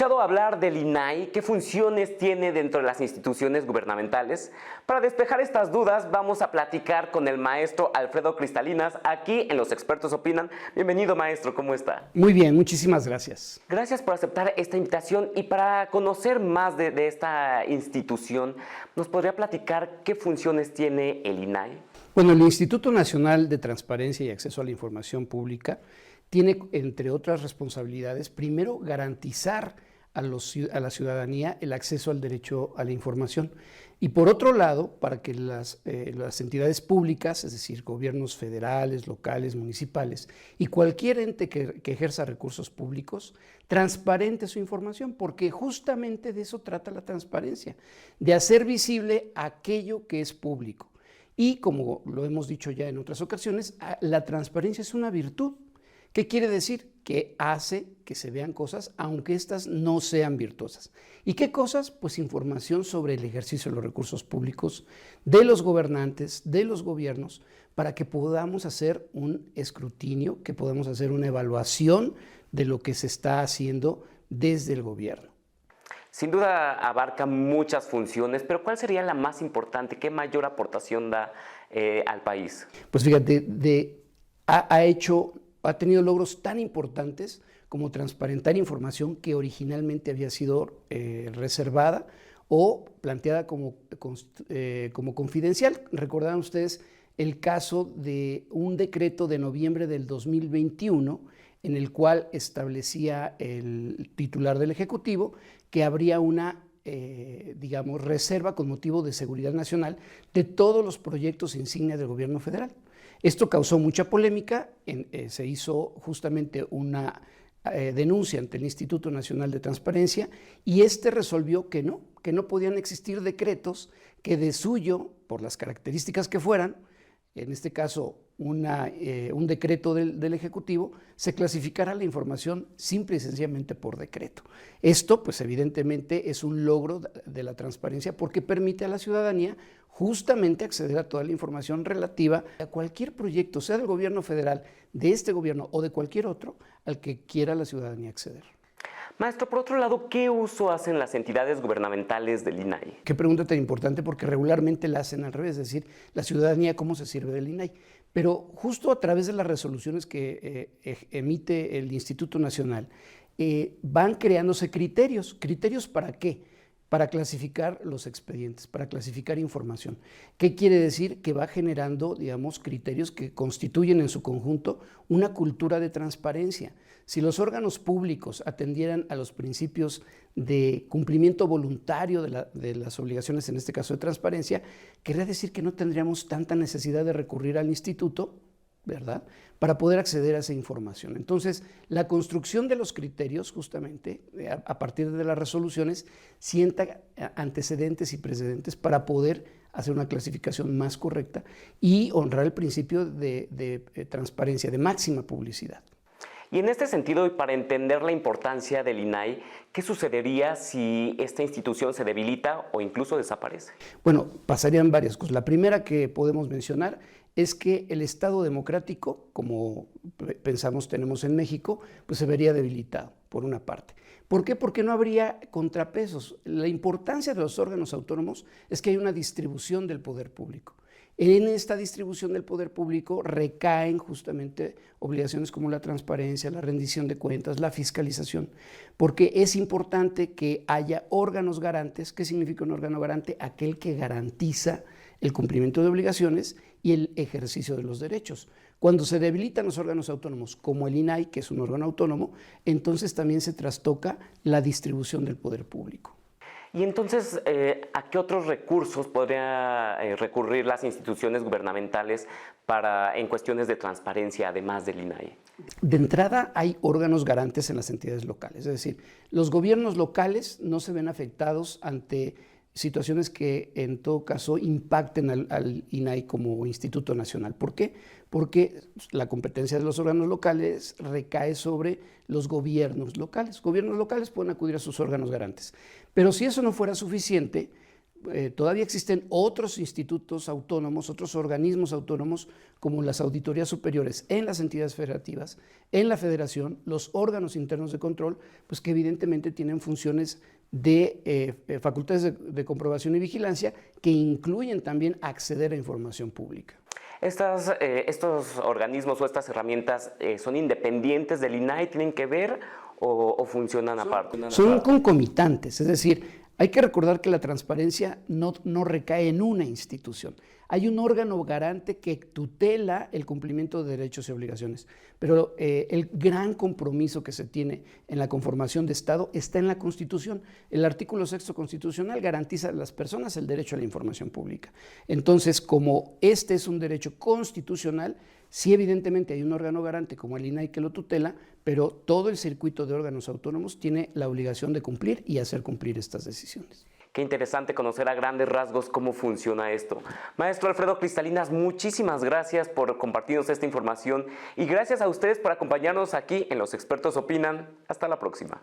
escuchado hablar del INAI? ¿Qué funciones tiene dentro de las instituciones gubernamentales? Para despejar estas dudas, vamos a platicar con el maestro Alfredo Cristalinas, aquí en Los Expertos Opinan. Bienvenido, maestro, ¿cómo está? Muy bien, muchísimas gracias. Gracias por aceptar esta invitación y para conocer más de esta institución, ¿nos podría platicar qué funciones tiene el INAI? Bueno, el Instituto Nacional de Transparencia y Acceso a la Información Pública tiene, entre otras responsabilidades, primero garantizar a la ciudadanía el acceso al derecho a la información y, por otro lado, para que las entidades públicas, es decir, gobiernos federales, locales, municipales y cualquier ente que ejerza recursos públicos, transparente su información, porque justamente de eso trata la transparencia, de hacer visible aquello que es público. Y como lo hemos dicho ya en otras ocasiones, la transparencia es una virtud. ¿Qué quiere decir? Que hace que se vean cosas, aunque éstas no sean virtuosas. ¿Y qué cosas? Pues información sobre el ejercicio de los recursos públicos, de los gobernantes, de los gobiernos, para que podamos hacer un escrutinio, que podamos hacer una evaluación de lo que se está haciendo desde el gobierno. Sin duda abarca muchas funciones, pero ¿cuál sería la más importante? ¿Qué mayor aportación da al país? Pues fíjate, ha tenido logros tan importantes como transparentar información que originalmente había sido reservada o planteada como confidencial. Recordarán ustedes el caso de un decreto de noviembre del 2021 en el cual establecía el titular del Ejecutivo que habría una reserva con motivo de seguridad nacional de todos los proyectos insignia del gobierno federal. Esto causó mucha polémica, se hizo justamente una denuncia ante el Instituto Nacional de Transparencia y resolvió que no podían existir decretos que de suyo, por las características que fueran, en este caso un decreto del Ejecutivo, se clasificara la información simple y sencillamente por decreto. Esto, pues evidentemente, es un logro de la transparencia porque permite a la ciudadanía justamente acceder a toda la información relativa a cualquier proyecto, sea del gobierno federal, de este gobierno o de cualquier otro, al que quiera la ciudadanía acceder. Maestro, por otro lado, ¿qué uso hacen las entidades gubernamentales del INAI? Qué pregunta tan importante, porque regularmente la hacen al revés, es decir, la ciudadanía cómo se sirve del INAI. Pero justo a través de las resoluciones que emite el Instituto Nacional, van creándose criterios. ¿Criterios para qué? Para clasificar los expedientes, para clasificar información. ¿Qué quiere decir? Que va generando, criterios que constituyen en su conjunto una cultura de transparencia. Si los órganos públicos atendieran a los principios de cumplimiento voluntario de las obligaciones, en este caso de transparencia, querría decir que no tendríamos tanta necesidad de recurrir al instituto, ¿verdad?, para poder acceder a esa información. Entonces, la construcción de los criterios, justamente, a partir de las resoluciones, sienta antecedentes y precedentes para poder hacer una clasificación más correcta y honrar el principio de transparencia, de máxima publicidad. Y en este sentido, y para entender la importancia del INAI, ¿qué sucedería si esta institución se debilita o incluso desaparece? Bueno, pasarían varias cosas. La primera que podemos mencionar es que el Estado democrático, como pensamos tenemos en México, pues se vería debilitado, por una parte. ¿Por qué? Porque no habría contrapesos. La importancia de los órganos autónomos es que hay una distribución del poder público. En esta distribución del poder público recaen justamente obligaciones como la transparencia, la rendición de cuentas, la fiscalización, porque es importante que haya órganos garantes. ¿Qué significa un órgano garante? Aquel que garantiza el cumplimiento de obligaciones y el ejercicio de los derechos. Cuando se debilitan los órganos autónomos, como el INAI, que es un órgano autónomo, entonces también se trastoca la distribución del poder público. Y entonces, ¿a qué otros recursos podría recurrir las instituciones gubernamentales en cuestiones de transparencia, además del INAI? De entrada, hay órganos garantes en las entidades locales, es decir, los gobiernos locales no se ven afectados ante situaciones que en todo caso impacten al INAI como Instituto Nacional. ¿Por qué? Porque la competencia de los órganos locales recae sobre los gobiernos locales. Gobiernos locales pueden acudir a sus órganos garantes. Pero si eso no fuera suficiente, todavía existen otros institutos autónomos, otros organismos autónomos, como las auditorías superiores en las entidades federativas, en la federación, los órganos internos de control, pues que evidentemente tienen funciones de facultades de comprobación y vigilancia que incluyen también acceder a información pública. Estos organismos o estas herramientas son independientes del INAI, ¿tienen que ver o funcionan aparte? Son concomitantes, es decir, hay que recordar que la transparencia no recae en una institución. Hay un órgano garante que tutela el cumplimiento de derechos y obligaciones, pero el gran compromiso que se tiene en la conformación de Estado está en la Constitución. El artículo 6 constitucional garantiza a las personas el derecho a la información pública. Entonces, como este es un derecho constitucional, sí, evidentemente hay un órgano garante como el INAI que lo tutela, pero todo el circuito de órganos autónomos tiene la obligación de cumplir y hacer cumplir estas decisiones. Qué interesante conocer a grandes rasgos cómo funciona esto. Maestro Alfredo Cristalinas, muchísimas gracias por compartirnos esta información y gracias a ustedes por acompañarnos aquí en Los Expertos Opinan. Hasta la próxima.